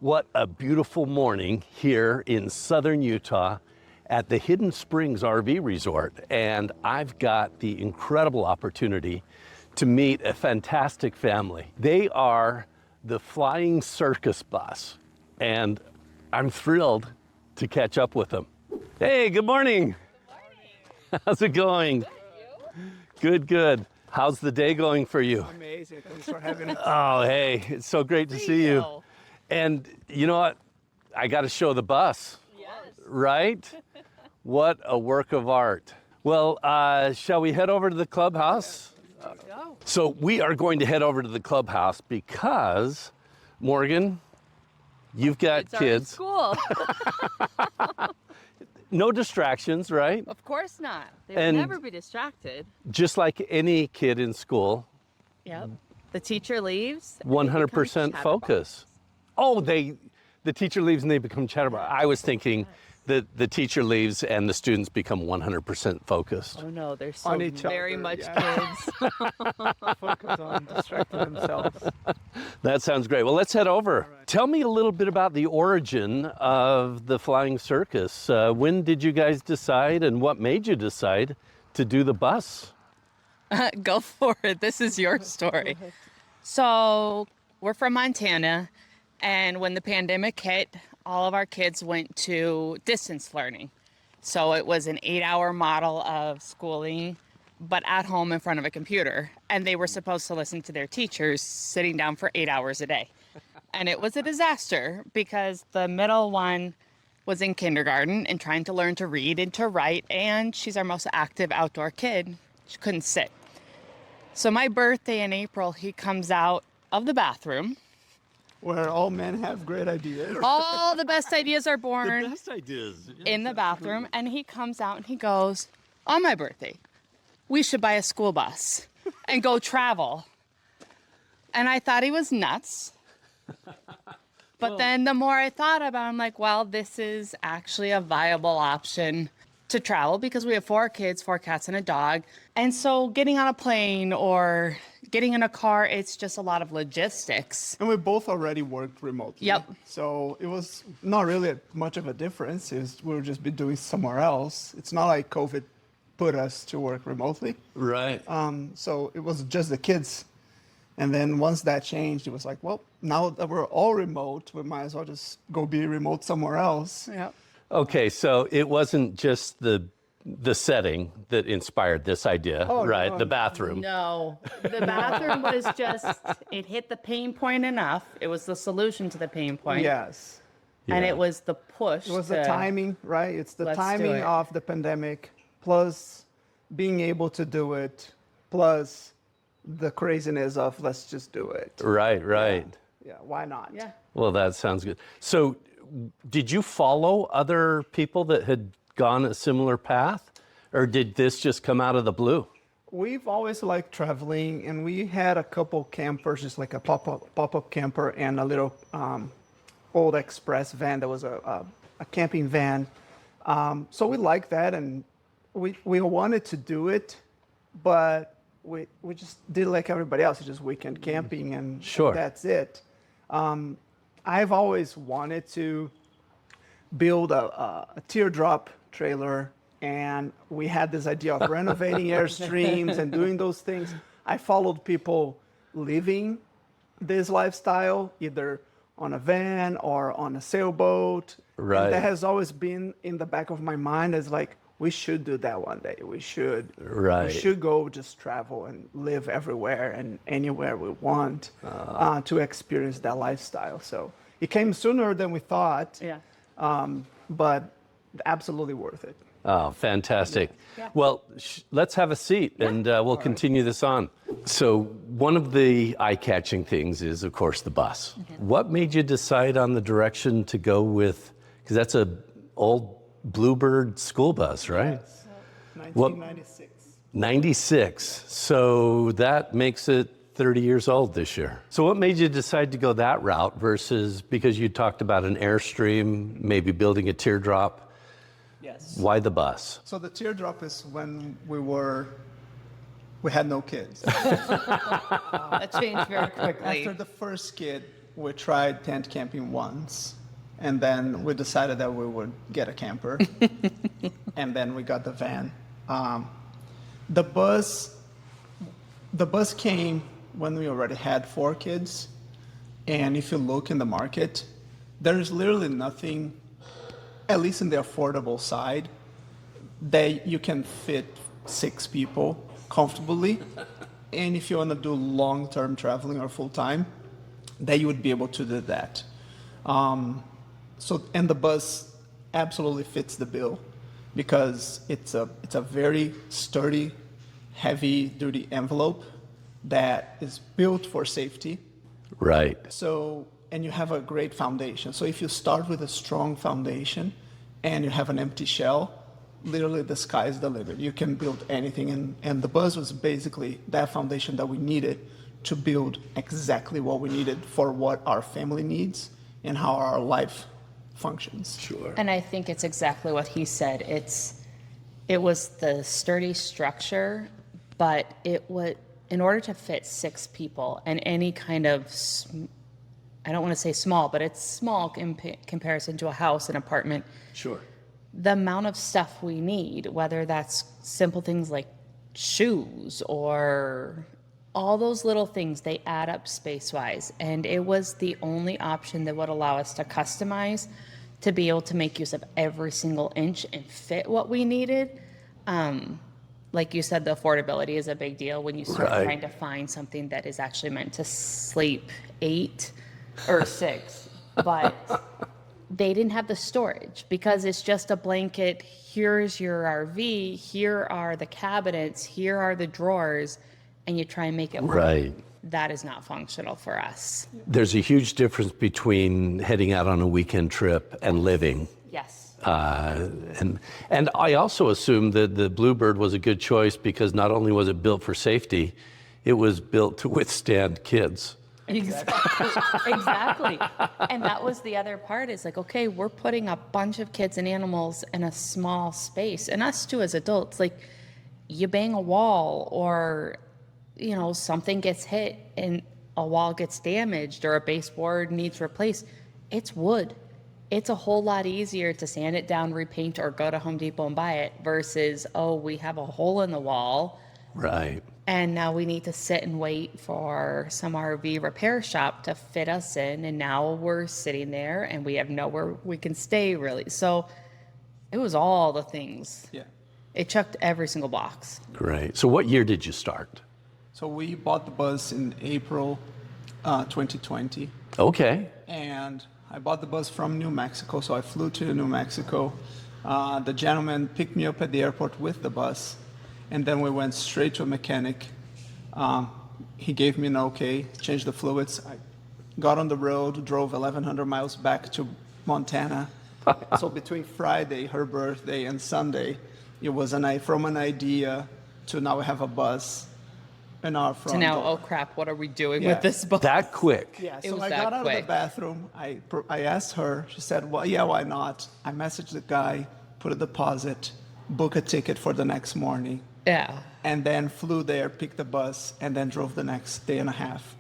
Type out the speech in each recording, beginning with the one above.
What a beautiful morning here in southern Utah at the Hidden Springs RV Resort. And I've got the incredible opportunity to meet a fantastic family. They are the Flying Circus Bus, and I'm thrilled to catch up with them. Hey, good morning. Good morning. How's it going? Good, good. How's the day going for you? Amazing. Thanks for having us. Oh, hey, it's so great to see you. And you know what? I got to show the bus, Yes. right? What a work of art. Well, shall we head over to the clubhouse? Go. So we are going to head over to the clubhouse because, Morgan, you've got It's our kids. school. No distractions, right? Of course not. They And- would never be distracted. Just like any kid in school, Yep. The teacher leaves. and they 100% become focus. Oh, the teacher leaves and they become chatterbox. I was thinking that the teacher leaves and the students become 100% focused. chatterbox. Oh no, they're so On each very other, much yeah. kids. Focus on distracting themselves. That sounds great. Well, let's head over. right. Tell me a little bit about the origin of the Flying Circus. When did you guys decide and what made you decide to do the bus? Go for it. This is your story. So we're from Montana, and when the pandemic hit, all of our kids went to distance learning. So it was an 8-hour model of schooling, but at home in front of a computer. And they were supposed to listen to their teachers sitting down for 8 hours a day. And it was a disaster because the middle one was in kindergarten and trying to learn to read and to write, and she's our most active outdoor kid. She couldn't sit. So my birthday in April, he comes out of the bathroom. Where all men have great ideas. All the best ideas are born best ideas. in the bathroom. And he comes out and he goes, on my birthday, we should buy a school bus and go travel. And I thought he was nuts. But then the more I thought about it, I'm like, well, this is actually a viable option to travel because we have 4 kids, 4 cats, and a dog. And so getting on a plane or getting in a car, it's just a lot of logistics. And we both already worked remotely. Yep. So it was not really much of a difference. We would just be doing somewhere else. It's not like COVID put us to work remotely. Right. So it was just the kids. And then once that changed, it was like, well, now that we're all remote, we might as well just go be remote somewhere else. Yep. Okay, so it wasn't just the setting that inspired this idea, Oh, right? no. The bathroom. No, the bathroom was just, it hit the pain point enough. It was the solution to the pain point. Yes. And Yeah. it was the push. It was the timing, right? It's the Let's do timing it. of the pandemic, plus being able to do it, plus the craziness of let's just do it. Right, right. Yeah, why not? Yeah. Well, that sounds good. So, did you follow other people that had gone a similar path, or did this just come out of the blue? We've always liked traveling, and we had a couple campers, just like a pop-up camper and a little old express van that was a camping van. So we liked that, and we wanted to do it, but we just did like everybody else, just weekend camping, and Sure. that's it. I've always wanted to build a teardrop trailer, and we had this idea of renovating Airstreams and doing those things. I followed people living this lifestyle, either on a van or on a sailboat. Right. And that has always been in the back of my mind as like, we should do that one day. We should. Right. We should go just travel and live everywhere and anywhere we want to experience that lifestyle. So it came sooner than we thought. Yeah. But absolutely worth it. Oh, fantastic. Yeah. Well, let's have a seat and we'll continue this on. So, one of the eye-catching things is, of course, the bus. What made you decide on the direction to go with, because that's a old Bluebird school bus, right? 1996. 96. So that makes it 30 years old this year. So what made you decide to go that route versus, because you talked about an Airstream, maybe building a teardrop? Yes. Why the bus? So the teardrop is when we had no kids. That changed very quickly. After the first kid, we tried tent camping once, and then we decided that we would get a camper, and then we got the van. The bus came when we already had 4 kids, and if you look in the market, there is literally nothing, at least in the affordable side, that you can fit 6 people comfortably. And if you want to do long-term traveling or full-time, that you would be able to do that. And the bus absolutely fits the bill because it's a very sturdy, heavy-duty envelope that is built for safety. Right. So, and you have a great foundation. So if you start with a strong foundation and you have an empty shell, literally the sky is the limit. You can build anything. And the bus was basically that foundation that we needed to build exactly what we needed for what our family needs and how our life functions. Sure. And I think it's exactly what he said. It was the sturdy structure, but it was, in order to fit 6 people and any kind of, I don't want to say small, but it's small in comparison to a house, an apartment. Sure. The amount of stuff we need, whether that's simple things like shoes or all those little things, they add up space-wise. And it was the only option that would allow us to customize, to be able to make use of every single inch and fit what we needed. Like you said, the affordability is a big deal when you start trying to find something that is actually meant to sleep 8 or 6. But they didn't have the storage because it's just a blanket. Here's your RV. Here are the cabinets. Here are the drawers. And you try and make it work. Right. That is not functional for us. There's a huge difference between heading out on a weekend trip and living. Yes. And I also assume that the Bluebird was a good choice because not only was it built for safety, it was built to withstand kids. Exactly. And that was the other part is like, okay, we're putting a bunch of kids and animals in a small space. And us too as adults, like you bang a wall or, you know, something gets hit and a wall gets damaged or a baseboard needs replaced. It's wood. It's a whole lot easier to sand it down, repaint, or go to Home Depot and buy it versus, oh, we have a hole in the wall. Right. And now we need to sit and wait for some RV repair shop to fit us in. And now we're sitting there and we have nowhere we can stay really. So it was all the things. Yeah. It checked every single box. Great. So what year did you start? So we bought the bus in April 2020. Okay. And I bought the bus from New Mexico. So I flew to New Mexico. The gentleman picked me up at the airport with the bus. And then we went straight to a mechanic. He gave me an okay, changed the fluids. I got on the road, drove 1,100 miles back to Montana. So between Friday, her birthday, and Sunday, it was from an idea to now we have a bus in our front So now, door. oh crap, what are we doing with this bus? That quick. Yeah, It so was I that got out of quick. the bathroom. I asked her. She said, well, yeah, why not? I messaged the guy, put a deposit, book a ticket for the next morning. Yeah. And then flew there, picked the bus, and then drove the next day and a half.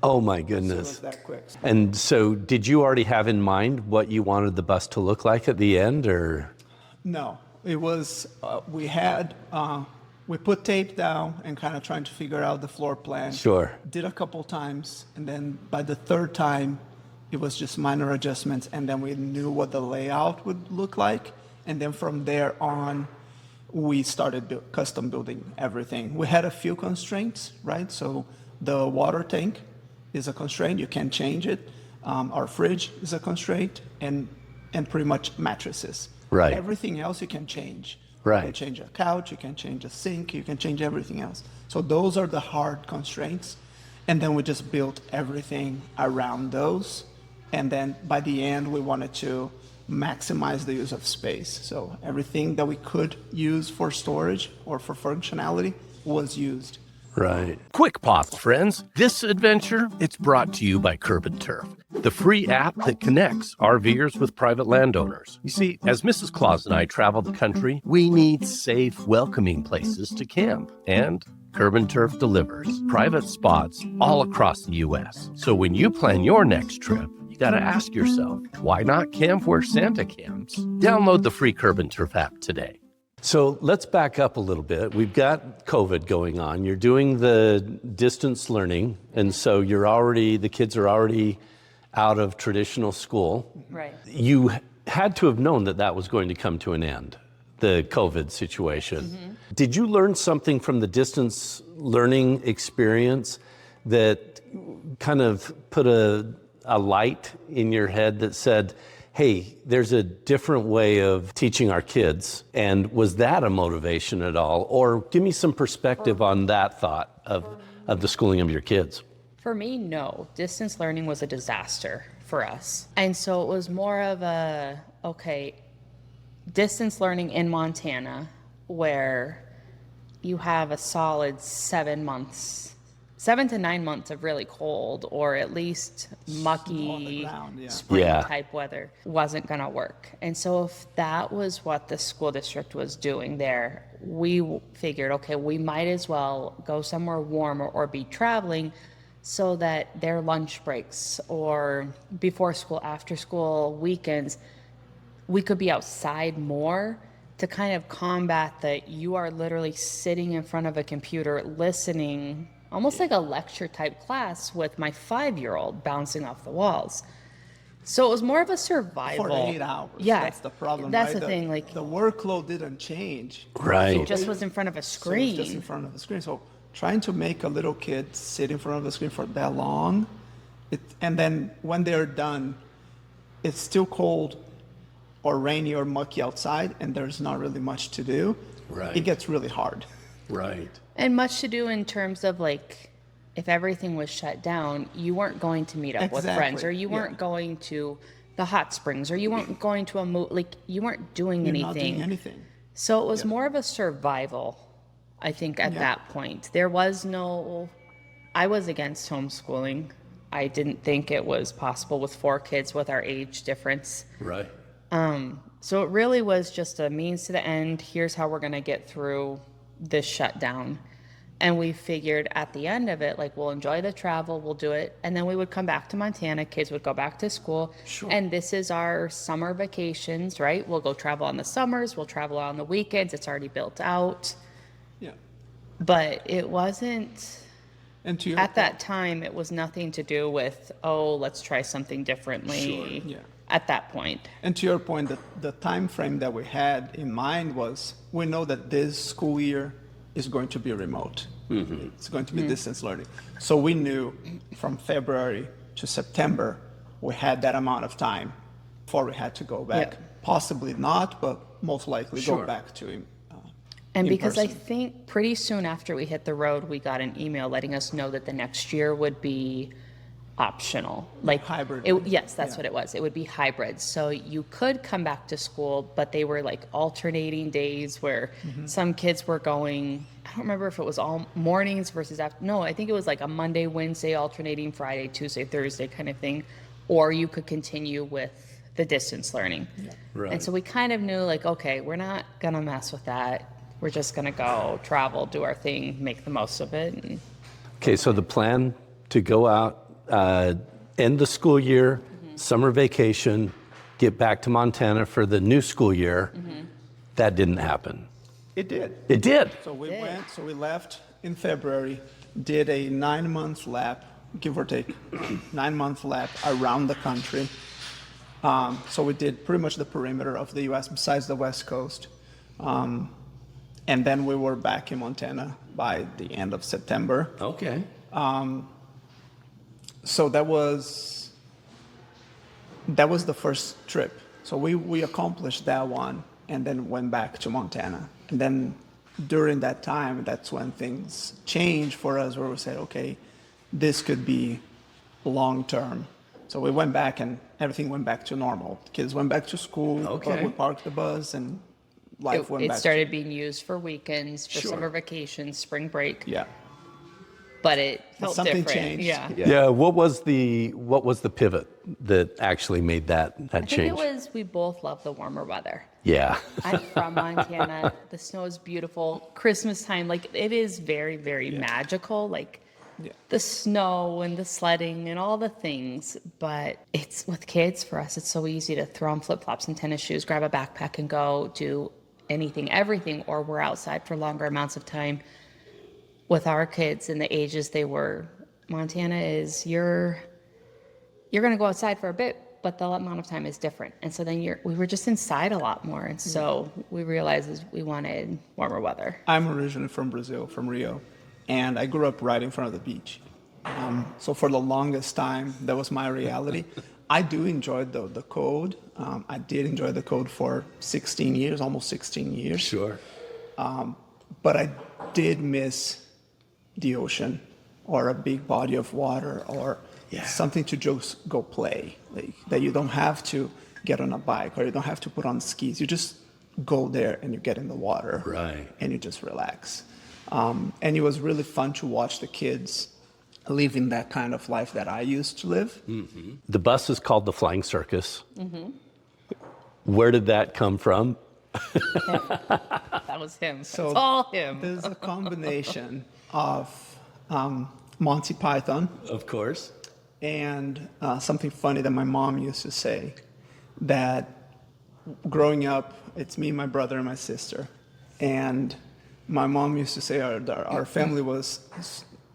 Oh my So it goodness. was that quick. And so did you already have in mind what you wanted the bus to look like at the end, or? No, it was, we put tape down and kind of trying to figure out the floor plan. Sure. Did a couple times, and then by the third time, it was just minor adjustments, and then we knew what the layout would look like. And then from there on, we started custom building everything. We had a few constraints, right? So the water tank is a constraint, you can't change it. Our fridge is a constraint, and pretty much mattresses. Right. Everything else you can change. Right. You can change a couch, you can change a sink, you can change everything else. So those are the hard constraints. And then we just built everything around those. And then by the end, we wanted to maximize the use of space. So everything that we could use for storage or for functionality was used. Right. Quick pause, friends. This adventure, it's brought to you by Curb and Turf, the free app that connects RVers with private landowners. You see, as Mrs. Claus and I travel the country, we need safe, welcoming places to camp. And Curb and Turf delivers private spots all across the U.S. So when you plan your next trip, you got to ask yourself, why not camp where Santa camps? Download the free Curb and Turf app today. So let's back up a little bit. We've got COVID going on. You're doing the distance learning, and so the kids are already out of traditional school. Right. You had to have known that that was going to come to an end, the COVID situation. Mm-hmm. Did you learn something from the distance learning experience that kind of put a light in your head that said, hey, there's a different way of teaching our kids? And was that a motivation at all? Or give me some perspective on that thought of the schooling of your kids. For me, no. Distance learning was a disaster for us. And so it was more of distance learning in Montana, where you have a solid 7 to 9 months of really cold, or at least mucky spring type weather, wasn't going to work. And so if that was what the school district was doing there, we figured, okay, we might as well go somewhere warmer or be traveling, so that their lunch breaks or before school, after school, weekends, we could be outside more, to kind of combat that you are literally sitting in front of a computer listening, almost like a lecture type class with my 5-year-old bouncing off the walls. So it was more of a survival. For 8 hours. Yeah. That's the problem. That's right? the thing. Like, the workload didn't change. Right. it just was in front of a screen. So just in front of the screen. So trying to make a little kid sit in front of the screen for that long, and then when they're done, it's still cold or rainy or mucky outside, and there's not really much to do. Right. It gets really hard. Right. And much to do in terms of, like, if everything was shut down, you weren't going to meet up with friends, or you weren't going to the hot springs, or you weren't going to you weren't doing You're anything. not doing anything. So it was more of a survival, I think, at that point. There was I was against homeschooling. I didn't think it was possible with 4 kids with our age difference. Right. So it really was just a means to the end. Here's how we're going to get through this shutdown. And we figured at the end of it, like, we'll enjoy the travel, we'll do it. And then we would come back to Montana, kids would go back to school. Sure. And this is our summer vacations, right? We'll go travel on the summers, we'll travel on the weekends. It's already built out. Yeah. But it wasn't, And to your at that time, it was nothing to do with, let's try something differently. Sure, yeah. At that point. And to your point, the time frame that we had in mind was, we know that this school year is going to be remote. Mm-hmm. It's going to be distance learning. So we knew from February to September, we had that amount of time before we had to go back. Yeah. Possibly not, but most likely Sure. go back to And in because I person. think pretty soon after we hit the road, we got an email letting us know that the next year would be optional. Like hybrid. Yes, that's what it was. It would be hybrid. So you could come back to school, but they were like alternating days where some kids were going, I don't remember if it was all mornings versus after. No, I think it was like a Monday, Wednesday, alternating Friday, Tuesday, Thursday kind of thing. Or you could continue with the distance learning. Yeah. Right. And so we kind of knew, like, okay, we're not going to mess with that. We're just going to go travel, do our thing, make the most of it. And Okay, so the plan to go out, end the school year, summer vacation, get back to Montana for the new school year, that didn't happen. It did. It did. So we we left in February, did a 9-month lap, give or take, 9-month lap around the country. So we did pretty much the perimeter of the U.S. besides the West Coast. And then we were back in Montana by the end of September. Okay. So that was the first trip. So we accomplished that one and then went back to Montana. And then during that time, that's when things changed for us, where we said, okay, this could be long term. So we went back and everything went back to normal. Kids went back to school. Okay. We parked the bus and life went it back. started being used for weekends, for Sure. summer vacations, spring break. Yeah. but it felt Something different. changed. Yeah. Yeah. What was the pivot that actually made that I think change? it was we both love the warmer weather. Yeah. I'm from Montana. The snow is beautiful. Christmas time, like it is very, very magical. Like the snow and the sledding and all the things. But it's with kids for us, it's so easy to throw on flip flops and tennis shoes, grab a backpack and go do anything, everything, or we're outside for longer amounts of time. With our kids and the ages they were, Montana is you're going to go outside for a bit, but the amount of time is different. And so then we were just inside a lot more. And so we realized we wanted warmer weather. I'm originally from Brazil, from Rio, and I grew up right in front of the beach. So for the longest time, that was my reality. I do enjoy the cold. I did enjoy the cold for 16 years, almost 16 years. Sure. But I did miss the ocean or a big body of water or something to just go play, like that you don't have to get on a bike or you don't have to put on skis. You just go there and you get in the water, Right. and you just relax. And it was really fun to watch the kids living that kind of life that I used to live. The bus is called the Flying Circus. Where did that come from? That was him. So it's all him. There's a combination of Monty Python Of course. and something funny that my mom used to say, that growing up, it's me, my brother, and my sister. And my mom used to say our family was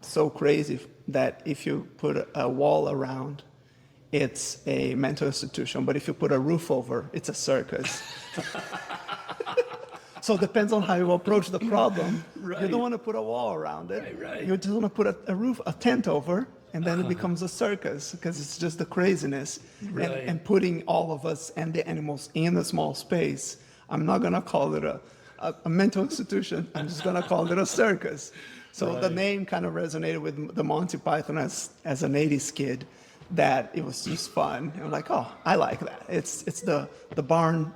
so crazy that if you put a wall around, it's a mental institution, but if you put a roof over, it's a circus. So it depends on how you approach the problem. Right. You don't want to put a wall around it. Right. You just want to put a roof, a tent over, and then it becomes a circus because it's just the craziness. Right. And putting all of us and the animals in a small space. I'm not going to call it a mental institution. I'm just going to call it a circus. So the name kind of resonated with the Monty Python as an 80s kid, that it was just fun. I'm like, oh, I like that. It's the barn,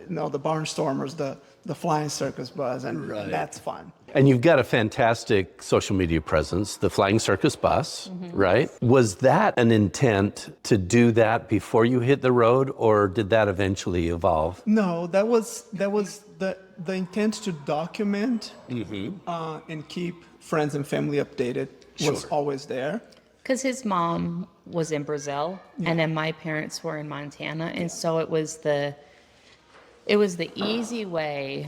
the barnstormers, the Flying Circus Bus, and that's fun. And you've got a fantastic social media presence, the Flying Circus Bus, right? Was that an intent to do that before you hit the road, or did that eventually evolve? No, that was the intent to document and keep friends and family updated was always there. Because his mom was in Brazil, and then my parents were in Montana, and so it was the easy way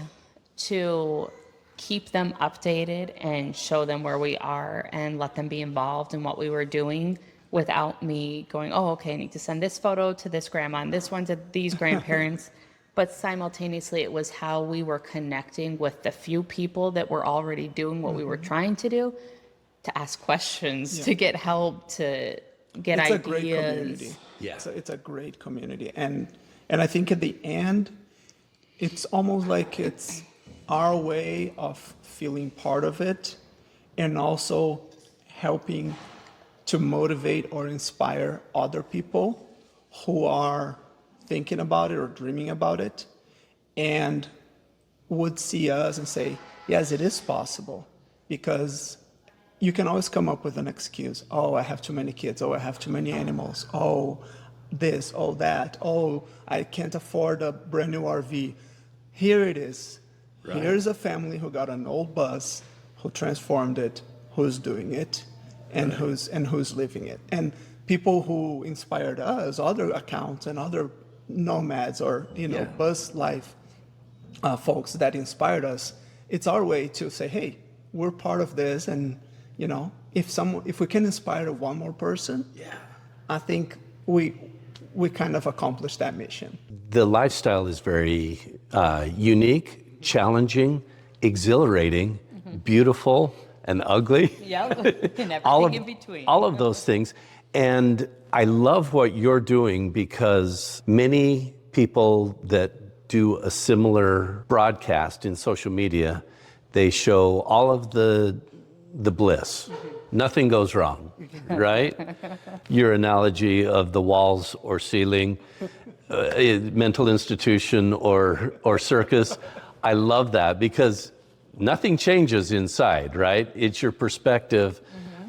to keep them updated and show them where we are and let them be involved in what we were doing without me going, oh, okay, I need to send this photo to this grandma and this one to these grandparents. But simultaneously, it was how we were connecting with the few people that were already doing what we were trying to do, to ask questions, to get help, to get It's ideas. a great community. Yeah. It's a great community. And I think at the end, it's almost like it's our way of feeling part of it and also helping to motivate or inspire other people who are thinking about it or dreaming about it and would see us and say, yes, it is possible. Because you can always come up with an excuse. Oh, I have too many kids. Oh, I have too many animals. Oh, this, oh, that. Oh, I can't afford a brand new RV. Here it is. Right. Here's a family who got an old bus, who transformed it, who's doing it, and who's living it. And people who inspired us, other accounts and other nomads or bus life folks that inspired us. It's our way to say, hey, we're part of this, and if we can inspire one more person, I think we kind of accomplished that mission. The lifestyle is very unique, challenging, exhilarating, beautiful, and ugly. Yep, and everything in between. All of those things. And I love what you're doing, because many people that do a similar broadcast in social media, they show all of the bliss. Nothing goes wrong, right? Your analogy of the walls or ceiling, mental institution or circus, I love that, because nothing changes inside, right? It's your perspective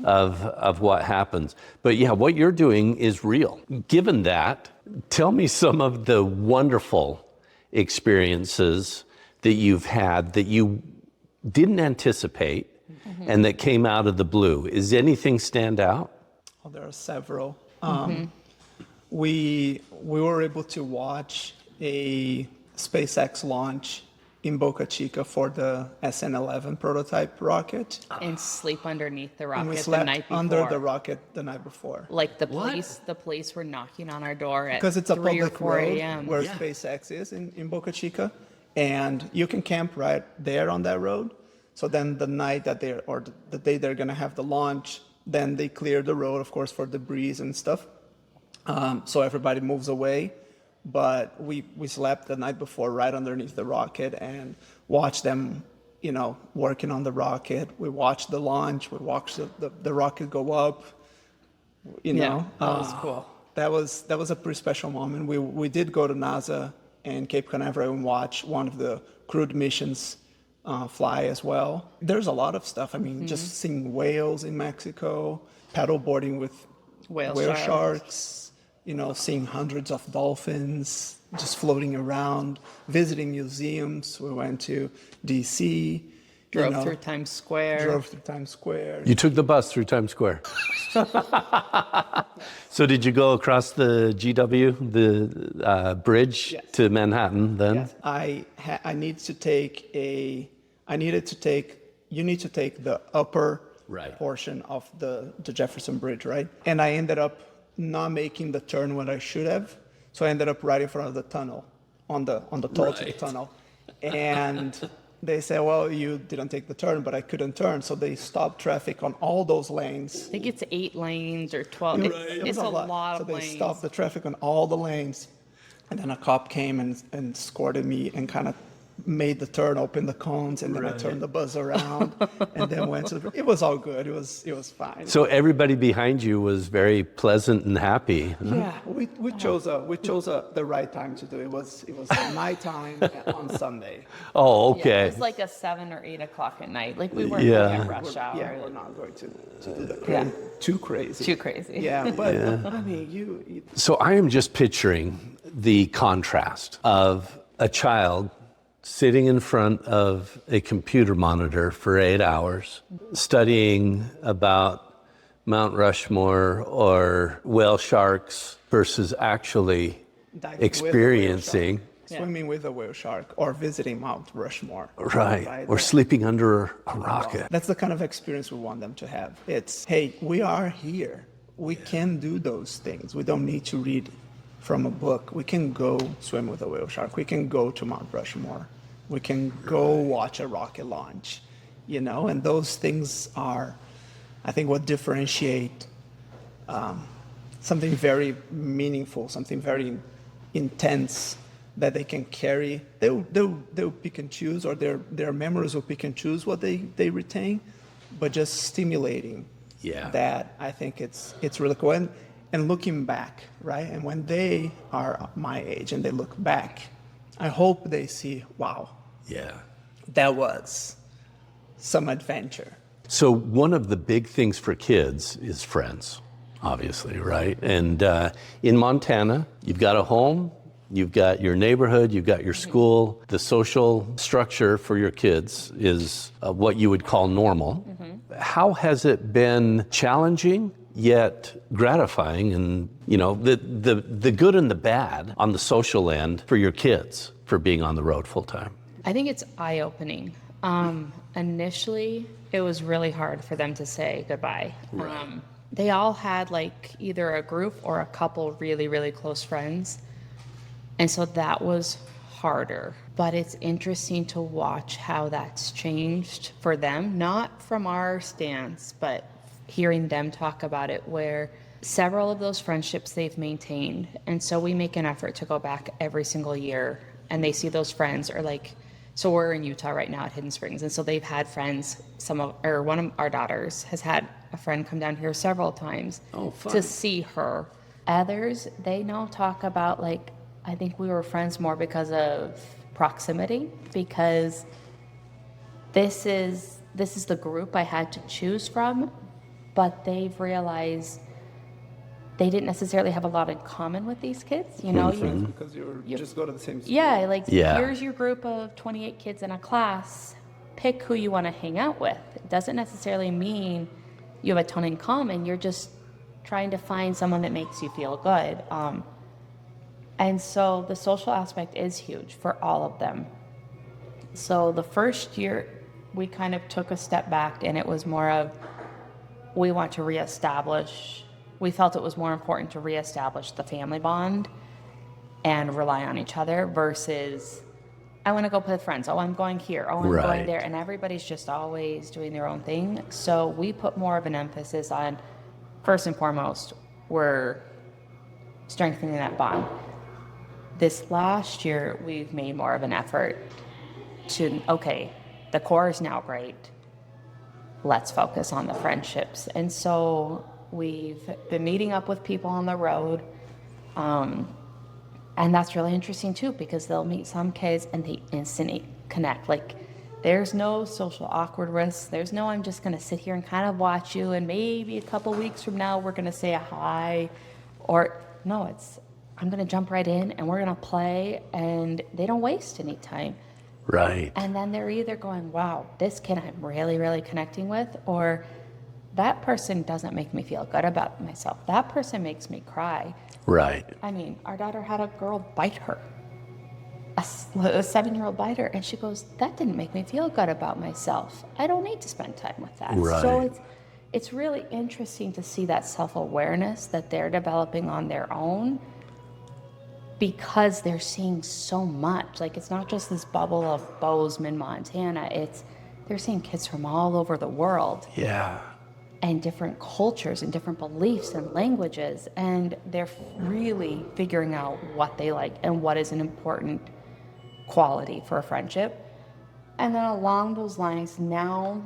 of what happens. But yeah, what you're doing is real. Given that, tell me some of the wonderful experiences that you've had that you didn't anticipate and that came out of the blue. Is anything stand out? Oh, there are several. We were able to watch a SpaceX launch in Boca Chica for the SN11 prototype rocket. And sleep underneath the And we rocket the slept night before. under the rocket the night before. Like the police were knocking on our door at Because it's a 3 or public 4 road a.m. where SpaceX is in Boca Chica, and you can camp right there on that road. So then the night that the day they're gonna have the launch, then they clear the road, of course, for debris and stuff. So everybody moves away, but we slept the night before right underneath the rocket and watched them, working on the rocket. We watched the launch. We watched the rocket go up. That was cool. That was a pretty special moment. We did go to NASA and Cape Canaveral and watch one of the crewed missions fly as well. There's a lot of stuff. I mean, just seeing whales in Mexico, paddle boarding with Whale sharks, seeing hundreds of dolphins just floating around, visiting museums. We went to DC. Drove through Times Square. You took the bus through Times Square. So did you go across the GW, the bridge to Manhattan then? Yes, I need to take you need to take the upper portion of the Jefferson Bridge, right? And I ended up not making the turn when I should have. So I ended up right in front of the tunnel, on the toll to the tunnel. And they said, well, you didn't take the turn, but I couldn't turn. So they stopped traffic on all those lanes. I think it's 8 lanes or 12. It's a lot of lanes. So they stopped the traffic on all the lanes. And then a cop came and escorted me and kind of made the turn, opened the cones, and then I turned the bus around and then went to it was all good. It was fine. So everybody behind you was very pleasant and happy. Huh? Yeah, we chose the right time to do it. It was nighttime on Sunday. Oh, Yeah, okay. it was like a 7 or 8 o'clock at night. Like we weren't Yeah. at rush hour. Yeah, we're not going to do that. Yeah. Too crazy. Too crazy. Yeah, but I mean, you So I am just picturing the contrast of a child sitting in front of a computer monitor for 8 hours, studying about Mount Rushmore or whale sharks versus actually diving experiencing. with a whale shark, swimming with a whale shark, or visiting Mount Rushmore. Right. Or sleeping under a rocket. That's the kind of experience we want them to have. It's, hey, we are here. We can do those things. We don't need to read from a book. We can go swim with a whale shark. We can go to Mount Rushmore. We can go watch a rocket launch, and those things are, I think, what differentiate something very meaningful, something very intense that they can carry. They'll pick and choose, or their memories will pick and choose what they retain, but just stimulating. Yeah. That, I think it's really cool. And looking back, right? And when they are my age and they look back, I hope they see, wow, Yeah. that was some adventure. So one of the big things for kids is friends, obviously, right? And in Montana, you've got a home, you've got your neighborhood, you've got your school. The social structure for your kids is what you would call normal. How has it been challenging yet gratifying, and the good and the bad on the social end for your kids for being on the road full time? I think it's eye-opening. Initially, it was really hard for them to say goodbye. They all had like either a group or a couple really, really close friends. And so that was harder. But it's interesting to watch how that's changed for them, not from our stance, but hearing them talk about it, where several of those friendships they've maintained. And so we make an effort to go back every single year, and they see those friends, or like, so we're in Utah right now at Hidden Springs. And so they've had friends, one of our daughters has had a friend come down here several times to see her. Others, they now talk about like, I think we were friends more because of proximity, because this is the group I had to choose from, but they've realized they didn't necessarily have a lot in common with these kids, you know. Because you just go to the same school. Yeah, like Yeah. here's your group of 28 kids in a class. Pick who you want to hang out with. It doesn't necessarily mean you have a ton in common. You're just trying to find someone that makes you feel good. And so the social aspect is huge for all of them. So the first year, we kind of took a step back, and it was more of, we want to reestablish, we felt it was more important to reestablish the family bond and rely on each other versus, I want to go play with friends. Oh, I'm going here. Oh, I'm Right. going there. And everybody's just always doing their own thing. So we put more of an emphasis on, first and foremost, we're strengthening that bond. This last year, we've made more of an effort to, okay, the core is now great. Let's focus on the friendships. And so we've been meeting up with people on the road. And that's really interesting too, because they'll meet some kids and they instantly connect. Like, there's no social awkwardness. There's no, I'm just going to sit here and kind of watch you, and maybe a couple weeks from now we're going to say a hi. Or no, it's, I'm going to jump right in and we're going to play, and they don't waste any time. Right. And then they're either going, wow, this kid I'm really, really connecting with, or that person doesn't make me feel good about myself. That person makes me cry. Right. I mean, our daughter had a girl bite her, a 7-year-old bite her, and she goes, that didn't make me feel good about myself. I don't need to spend time with that. Right. So it's really interesting to see that self-awareness that they're developing on their own, because they're seeing so much. Like, it's not just this bubble of Bozeman, Montana. They're seeing kids from all over the world. Yeah. And different cultures and different beliefs and languages, and they're really figuring out what they like and what is an important quality for a friendship. And then along those lines, now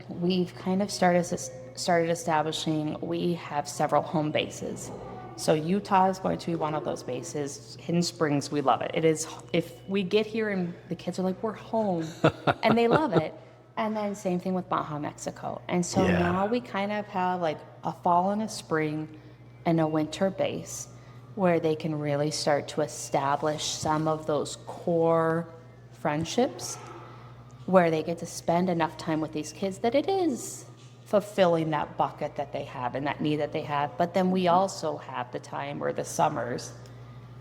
we've kind of started establishing, we have several home bases. So Utah is going to be one of those bases. Hidden Springs, we love it. It is, if we get here and the kids are like, we're home, and they love it. And then same thing with Baja, Mexico. And so Yeah. now we kind of have like a fall and a spring and a winter base where they can really start to establish some of those core friendships where they get to spend enough time with these kids that it is fulfilling that bucket that they have and that need that they have. But then we also have the time or the summers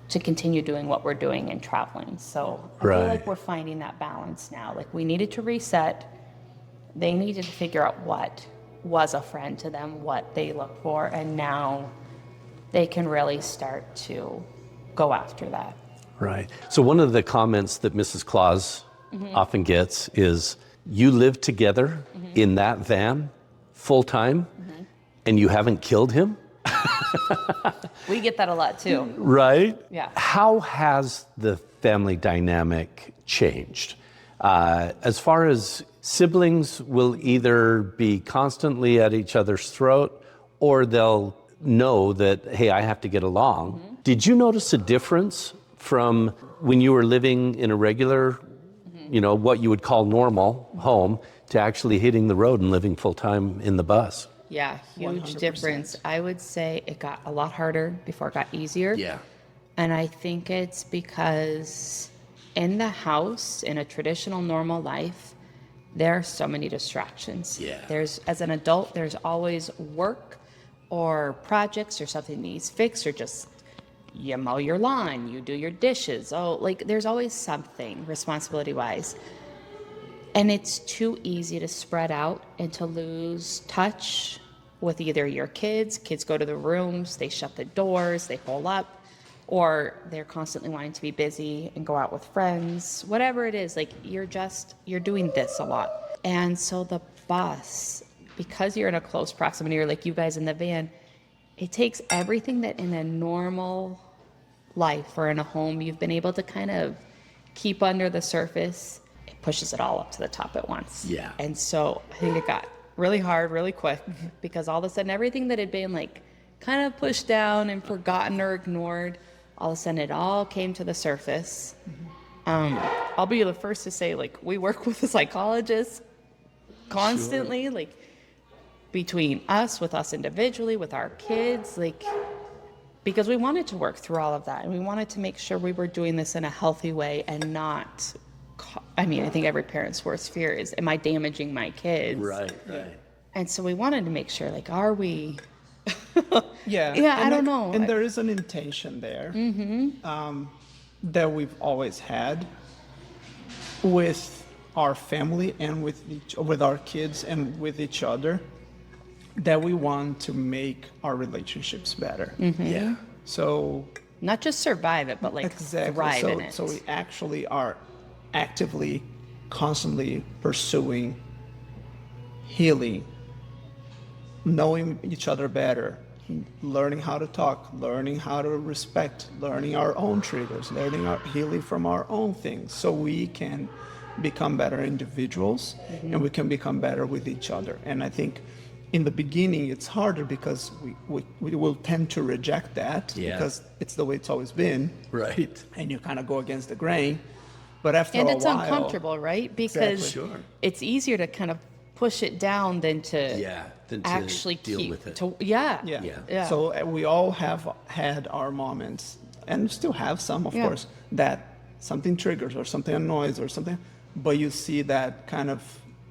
to continue doing what we're doing and traveling. So I feel Right. like we're finding that balance now. Like, we needed to reset. They needed to figure out what was a friend to them, what they look for, and now they can really start to go after that. Right. So one of the comments that Mrs. Claus often gets is, you live together in that van full time and you haven't killed him? We get that a lot too. Right? Yeah. How has the family dynamic changed? As far as siblings will either be constantly at each other's throat, or they'll know that, hey, I have to get along. Did you notice a difference from when you were living in a regular, what you would call normal home, to actually hitting the road and living full time in the bus? Yeah, huge 100%. difference. I would say it got a lot harder before it got easier. Yeah. And I think it's because in the house, in a traditional normal life, there are so many distractions. Yeah. As an adult, there's always work or projects or something needs fixed, or just you mow your lawn, you do your dishes. Oh, like, there's always something responsibility-wise. And it's too easy to spread out and to lose touch with either your kids. Kids go to the rooms, they shut the doors, they hole up, or they're constantly wanting to be busy and go out with friends. Whatever it is, like, you're doing this a lot. And so the bus, because you're in a close proximity, or like you guys in the van, it takes everything that in a normal life or in a home you've been able to kind of keep under the surface, it pushes it all up to the top at once. Yeah. And so I think it got really hard really quick, because all of a sudden everything that had been like kind of pushed down and forgotten or ignored, all of a sudden it all came to the surface. I'll be the first to say, like, we work with a psychologist constantly. Like, between us, with us individually, with our kids, like, because we wanted to work through all of that, and we wanted to make sure we were doing this in a healthy way and not, I mean, I think every parent's worst fear is, am I damaging my kids? Right. And so we wanted to make sure, like, are we? Yeah. Yeah, I and don't know. And there is an intention there that we've always had with our family and with our kids and with each other, that we want to make our relationships better. Yeah. So Not just survive it, but like thrive in it. So we actually are actively, constantly pursuing healing, knowing each other better, learning how to talk, learning how to respect, learning our own triggers, learning our healing from our own things, so we can become better individuals and we can become better with each other. And I think in the beginning it's harder because we will tend to reject that because it's the way it's always been. Right. And you kind of go against the grain. But after And a it's while, uncomfortable, right? Because Exactly. Sure. it's easier to kind of push it down than to Than to actually deal keep with it. Yeah. So we all have had our moments, and still have some, of course, that something triggers or something annoys or something, but you see that kind of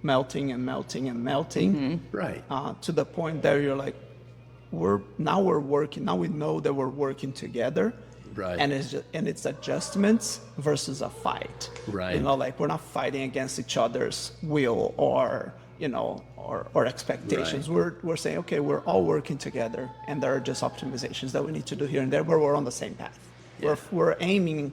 melting and melting and melting, Right. to the point that you're like, we're working. Now we know that we're working together. Right. And it's adjustments versus a fight. Right. You know, like we're not fighting against each other's will or or expectations. We're saying, okay, we're all working together, and there are just optimizations that we need to do here and there, but we're on the same path. We're aiming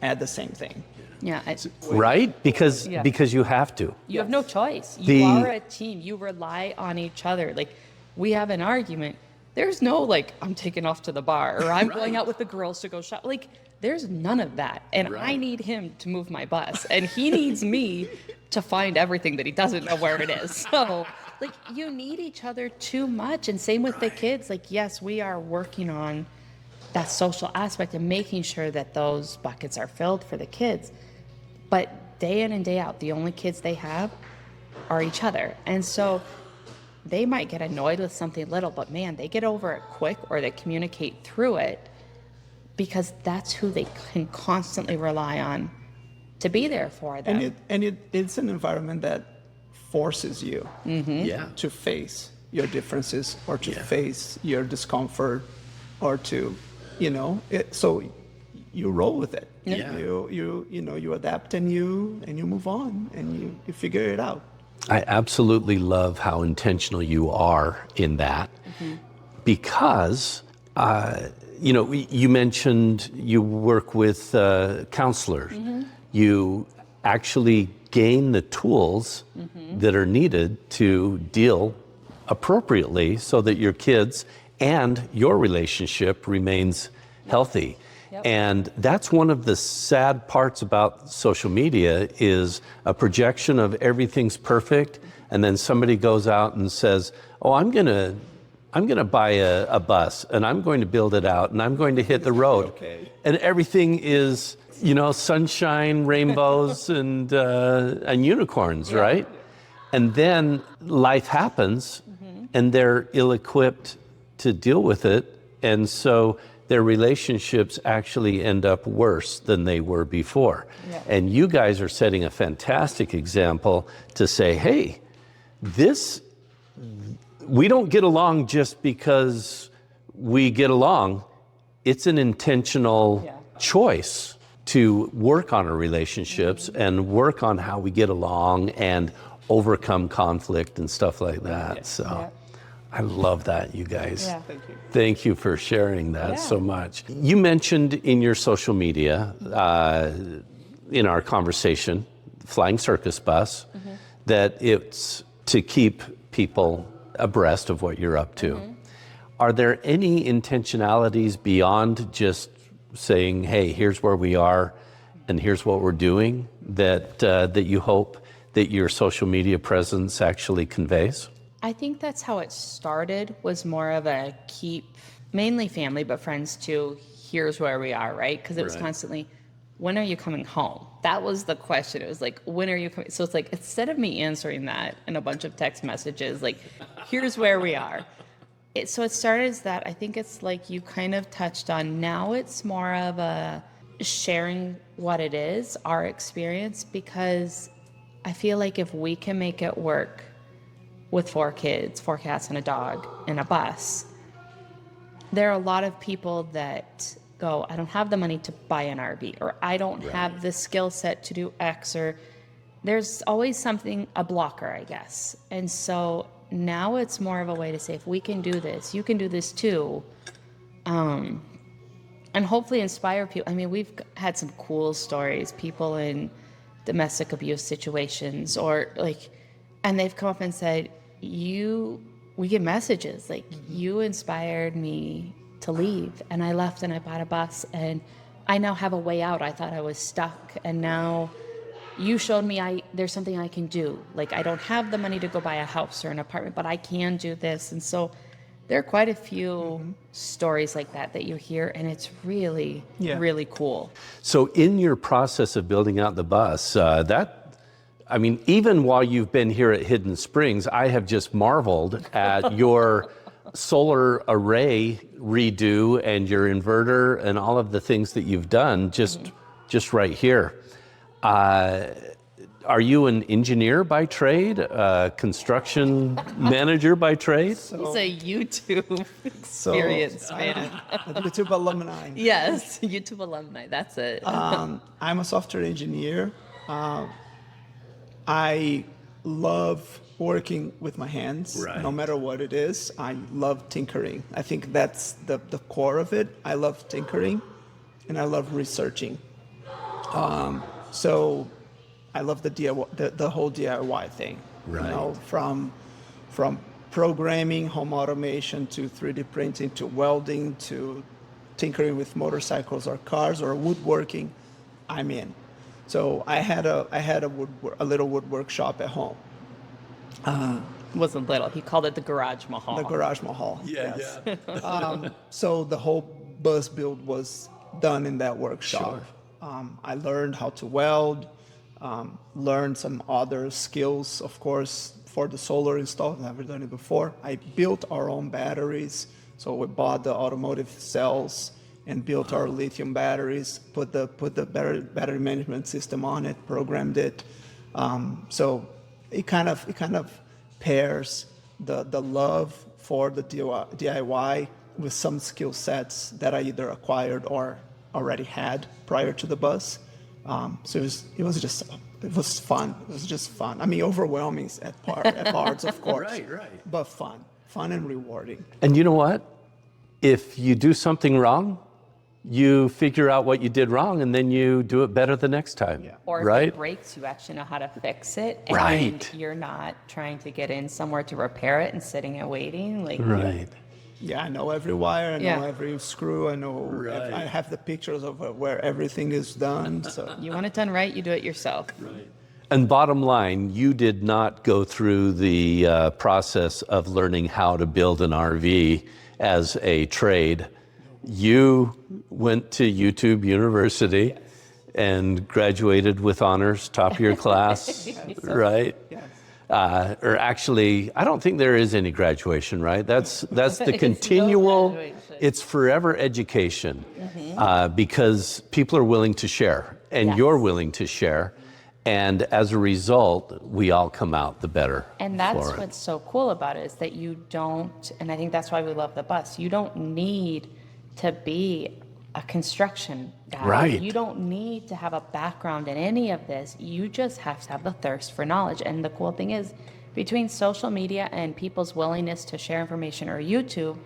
at the same thing. Yeah. Right? Because you have to. You have no choice. The- You are a team. You rely on each other. Like, we have an argument. There's no, like, I'm taking off to the bar or I'm going out with the girls to go shop. Like, there's none of that. And I need him to move my bus. And he needs me to find everything that he doesn't know where it is. So, like, you need each other too much. And same with the kids. Like, yes, we are working on that social aspect and making sure that those buckets are filled for the kids. But day in and day out, the only kids they have are each other. And so they might get annoyed with something little, but man, they get over it quick, or they communicate through it, because that's who they can constantly rely on to be there for them. It's an environment that forces you to face your differences or to face your discomfort or to, so you roll with it. Yeah. You adapt and you move on and you figure it out. I absolutely love how intentional you are in that, because, you mentioned you work with counselors. You actually gain the tools that are needed to deal appropriately so that your kids and your relationship remains healthy. And that's one of the sad parts about social media, is a projection of everything's perfect, and then somebody goes out and says, oh, I'm gonna buy a bus, and I'm going to build it out, and I'm going to hit the road. Okay. And everything is, sunshine, rainbows, and unicorns, right? And then life happens, and they're ill-equipped to deal with it, and so their relationships actually end up worse than they were before. And you guys are setting a fantastic example to say, hey, we don't get along just because we get along. It's an intentional choice to work on our relationships and work on how we get along and overcome conflict and stuff like that. So I love that, you guys. Thank you. Thank you for sharing that so much. You mentioned in your social media, in our conversation, Flying Circus Bus, that it's to keep people abreast of what you're up to. Are there any intentionalities beyond just saying, hey, here's where we are and here's what we're doing, that you hope that your social media presence actually conveys? I think that's how it started, was more of a keep, mainly family, but friends too, here's where we are, right? Because it was constantly, when are you coming home? That was the question. It was like, when are you coming? So it's like, instead of me answering that in a bunch of text messages, like, here's where we are. So it started as that. I think it's like you kind of touched on. Now it's more of a sharing what it is, our experience, because I feel like if we can make it work with 4 kids, 4 cats and a dog and a bus, there are a lot of people that go, I don't have the money to buy an RV, or I don't have the skill set to do X, or there's always something, a blocker, I guess. And so now it's more of a way to say, if we can do this, you can do this too. And hopefully inspire people. I mean, we've had some cool stories, people in domestic abuse situations, or like, and they've come up and said, we get messages like, you inspired me to leave, and I left and I bought a bus, and I now have a way out. I thought I was stuck, and now you showed me there's something I can do. Like, I don't have the money to go buy a house or an apartment, but I can do this. And so there are quite a few stories like that you hear, and it's really, really cool. So in your process of building out the bus, I mean, even while you've been here at Hidden Springs, I have just marveled at your solar array redo and your inverter and all of the things that you've done just right here. Are you an engineer by trade, a construction manager by trade? He's a YouTube experience man. YouTube alumni. Yes, YouTube alumni, that's it. I'm a software engineer. I love working with my hands, no matter what it is. I love tinkering. I think that's the core of it. I love tinkering, and I love researching. So I love the DIY, the whole DIY thing. Right. You know, from programming, home automation, to 3D printing, to welding, to tinkering with motorcycles or cars or woodworking, I'm in. So I had a little wood workshop at home. Wasn't little. He called it the Garage Mahal. The Garage Mahal. Yeah, yes. yeah. So the whole bus build was done in that workshop. I learned how to weld, learned some other skills, of course, for the solar install. Never done it before. I built our own batteries. So we bought the automotive cells and built our lithium batteries, put the battery management system on it, programmed it. So it kind of pairs the love for the DIY with some skill sets that I either acquired or already had prior to the bus. So it was fun. It was just fun. I mean, overwhelming at parts, of course. Right. But fun and rewarding. And you know what? If you do something wrong, you figure out what you did wrong, and then you do it better the next time. Yeah. Or if it breaks, you actually know how to fix it. And you're not trying to get in somewhere to repair it and sitting and waiting. Yeah, I know every wire, I know every screw, I know, I have the pictures of where everything is done. So You want it done right, you do it yourself. Right. And bottom line, you did not go through the process of learning how to build an RV as a trade. You went to YouTube University and graduated with honors, top of your class, right? Yes. Or actually, I don't think there is any graduation, right? That's the continual, it's forever education, because people are willing to share, and you're willing to share. And as a result, we all come out the better. And that's what's so cool about it, is that you don't, and I think that's why we love the bus, you don't need to be a construction guy. Right. You don't need to have a background in any of this. You just have to have the thirst for knowledge. And the cool thing is, between social media and people's willingness to share information, or YouTube,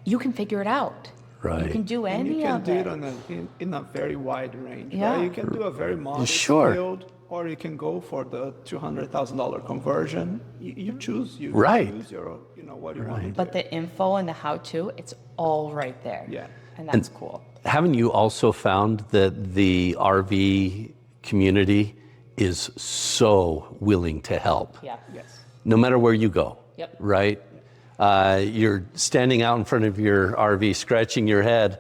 you can figure it out. Right. You can do any of it. You can do it in a very wide range. Yeah. Right? You can do a very modest build, or you can go for the $200,000 conversion. You choose. You choose your, what you want to do. But the info and the how-to, it's all right there. Yeah. And that's cool. Haven't you also found that the RV community is so willing to help? Yeah. Yes. No matter where you go. Yep. Right? You're standing out in front of your RV, scratching your head,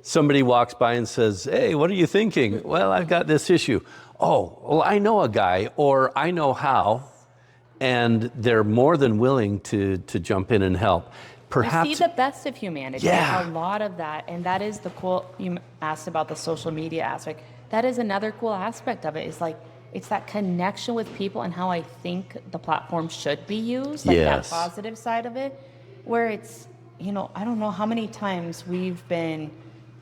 somebody walks by and says, hey, what are you thinking? Well, I've got this issue. Oh, well, I know a guy, or I know how, and they're more than willing to jump in and help. Perhaps, You see the best of humanity. Yeah. A lot of that. And that is the cool, you asked about the social media aspect. That is another cool aspect of it, is like, it's that connection with people and how I think the platform should be used, like Yes. that positive side of it, where it's, you know, I don't know how many times we've been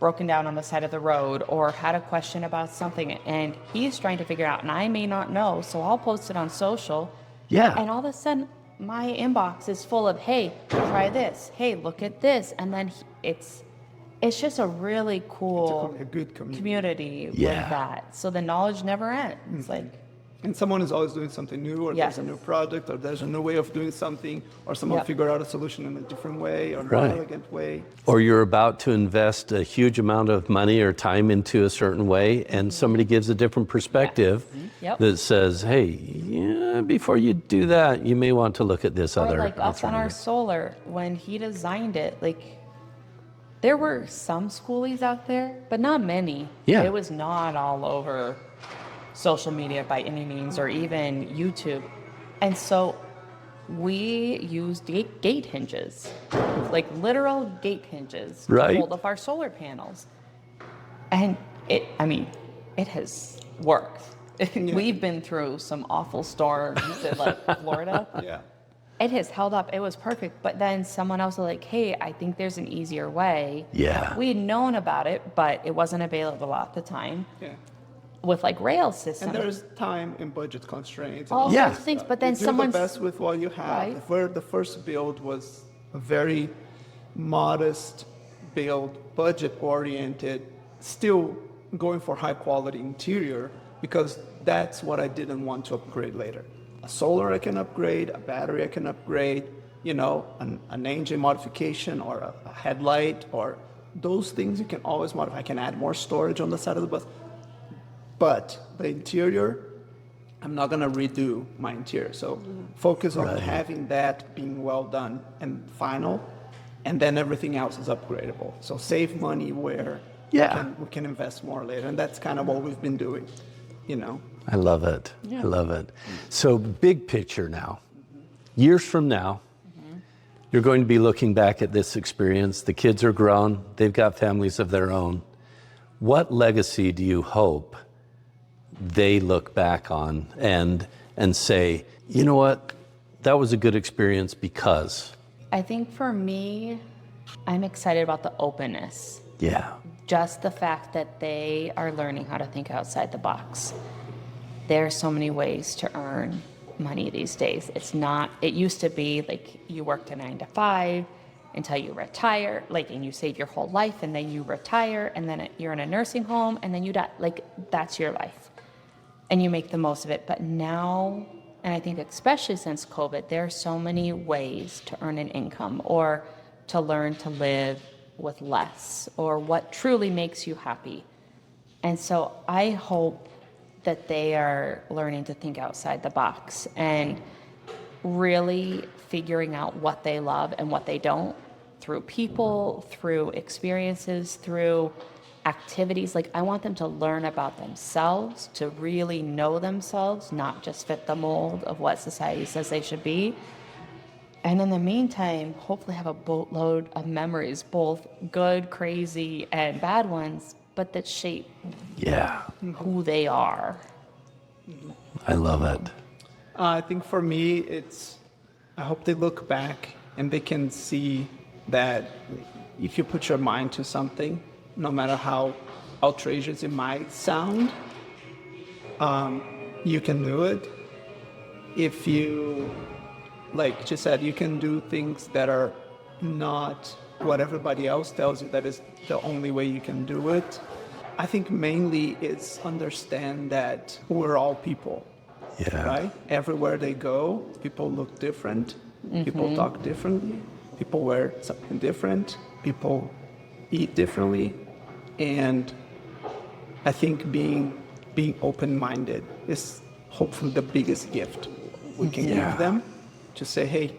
broken down on the side of the road or had a question about something and he's trying to figure out and I may not know, so I'll post it on social. Yeah. And all of a sudden my inbox is full of, hey, try this, hey, look at this, and then it's just a really cool A good community. community Yeah. with that. So the knowledge never ends. It's like, And someone is always doing something new, or Yes. there's a new product, or there's a new way of doing something, or someone Yep. figured out a solution in a different way, or more Right. elegant way. or you're about to invest a huge amount of money or time into a certain way, and somebody gives a different perspective Yep. that says, hey, yeah, before you do that, you may want to look at this or other like us on our alternative. solar, when he designed it, like there were some schoolies out there, but not many. Yeah. It was not all over social media by any means, or even YouTube. And so we used gate hinges, like literal gate hinges, Right. to hold up our solar panels. And it has worked. We've been through some awful storms in like Florida. Yeah. It has held up. It was perfect. But then someone else was like, hey, I think there's an easier way. Yeah. We had known about it, but it wasn't available at the time Yeah. with like rail systems. And there's time and budget constraints. all Yeah. those things. But then You do someone's the best with what you have. Right. The first build was a very modest build, budget oriented, still going for high quality interior, because that's what I didn't want to upgrade later. A solar I can upgrade, a battery I can upgrade, you know, an engine modification or a headlight, or those things you can always modify. I can add more storage on the side of the bus. But the interior, I'm not gonna redo my interior. So focus on having that being well done and final, and then everything else is upgradable. So save money where Yeah. we can invest more later. And that's kind of what we've been doing, you know. I love it. I love it. So big picture now. Years from now, you're going to be looking back at this experience. The kids are grown. They've got families of their own. What legacy do you hope they look back on and say, you know what, that was a good experience because? I think for me, I'm excited about the openness. Yeah. Just the fact that they are learning how to think outside the box. There are so many ways to earn money these days. It used to be like you worked a 9 to 5 until you retire, like, and you save your whole life, and then you retire, and then you're in a nursing home, and then you die. Like, that's your life. And you make the most of it. But now, and I think especially since COVID, there are so many ways to earn an income or to learn to live with less, or what truly makes you happy. And so I hope that they are learning to think outside the box and really figuring out what they love and what they don't through people, through experiences, through activities. Like, I want them to learn about themselves, to really know themselves, not just fit the mold of what society says they should be. And in the meantime, hopefully have a boatload of memories, both good, crazy, and bad ones, but that shape Yeah. who they are. I love it. I think for me, I hope they look back and they can see that if you put your mind to something, no matter how outrageous it might sound, you can do it. If you, like you said, you can do things that are not what everybody else tells you that is the only way you can do it. I think mainly it's understand that we're all people. Yeah. Right? Everywhere they go, people look different, people talk differently, people wear something different, people eat differently, and I think being open-minded is hopefully the biggest gift we can give them, to say, hey,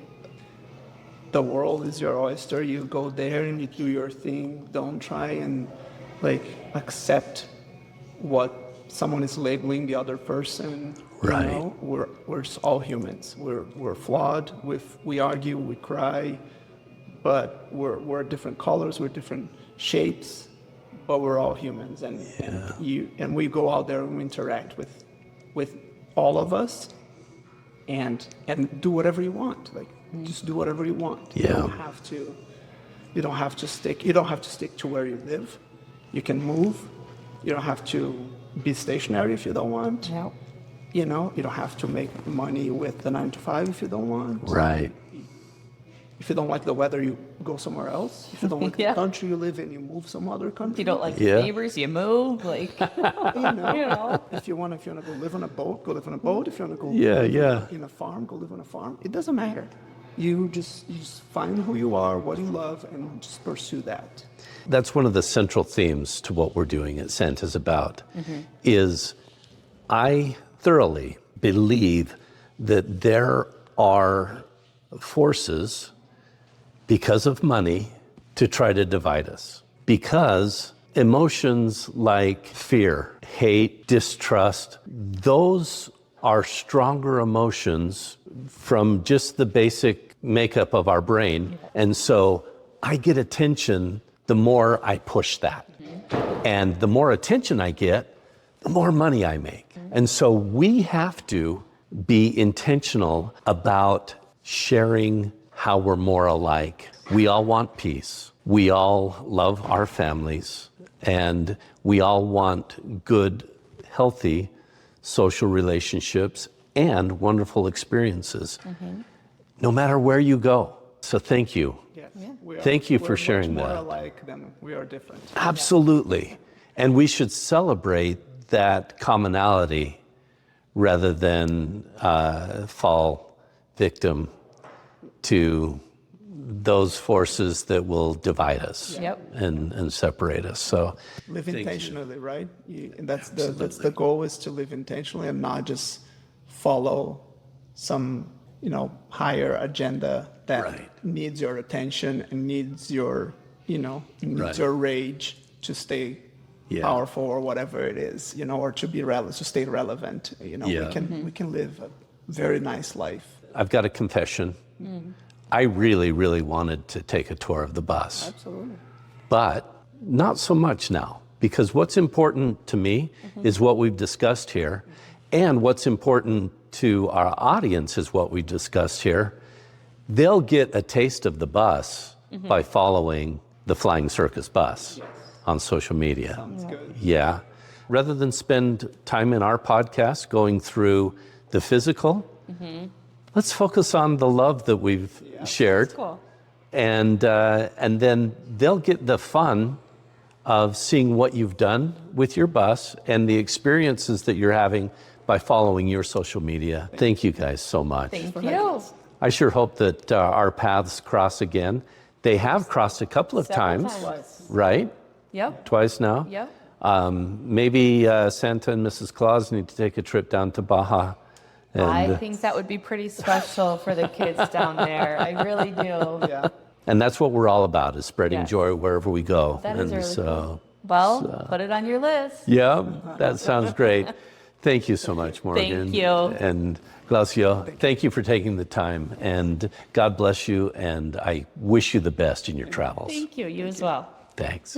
the world is your oyster, you go there and you do your thing, don't try and like accept what someone is labeling the other person. Right. You know, we're all humans. We're flawed. We argue, we cry, but we're different colors, we're different shapes, but we're all humans. And we go out there and we interact with all of us, and do whatever you want. Like just do whatever you want. Yeah. You don't have to stick to where you live. You can move. You don't have to be stationary if you don't want. Yep. You know, you don't have to make money with the 9 to 5 if you don't want. Right. If you don't like the weather, you go somewhere else. If you don't like Yeah. the country you live in, you move some other country. If you don't like Yeah. your neighbors, you move. Like, you know. If you want to go live on a boat, go live on a boat. If you want to go Yeah. in a farm, go live on a farm. It doesn't matter. You just find who you are, what you love, and just pursue that. That's one of the central themes to what we're doing at Santa's About, is I thoroughly believe that there are forces, because of money, to try to divide us. Because emotions like fear, hate, distrust, those are stronger emotions from just the basic makeup of our brain. And so I get attention the more I push that. And the more attention I get, the more money I make. And so we have to be intentional about sharing how we're more alike. We all want peace. We all love our families. And we all want good, healthy social relationships and wonderful experiences, no matter where you go. So thank you. Yes. Thank you for we're sharing much more that. alike than we are different. Absolutely. And we should celebrate that commonality rather than fall victim to those forces that will divide us Yep. and separate us. So Live thank you. intentionally, right? And that's the goal, is to live intentionally and not just follow some, higher agenda that Right. needs your attention and needs your, Right. your rage to stay Yeah. powerful or whatever it is, or to be relevant, to stay relevant. Yeah. We can live a very nice life. I've got a confession. I really, really wanted to take a tour of the bus. Absolutely. But not so much now, because what's important to me is what we've discussed here, and what's important to our audience is what we discussed here. They'll get a taste of the bus by following the Flying Circus Bus on social media. Sounds good. Yeah. Rather than spend time in our podcast going through the physical, let's focus on the love that we've shared. Cool. And then they'll get the fun of seeing what you've done with your bus and the experiences that you're having by following your social media. Thank you guys so much. Thank you. I sure hope that our paths cross again. They have crossed a couple of Several times, times. right? Yep. Twice now? Yep. Maybe Santa and Mrs. Claus need to take a trip down to Baja. I think that would be pretty special for the kids down there. I really do. Yeah. And that's what we're all about, is spreading Yes. joy wherever we go. That is and really so, cool. Well, put it on your list. yeah, that sounds great. Thank you so much, Morgan. Thank you. And Glaucio, thank you for taking the time. And God bless you. And I wish you the best in your travels. Thank you. You as well. Thanks.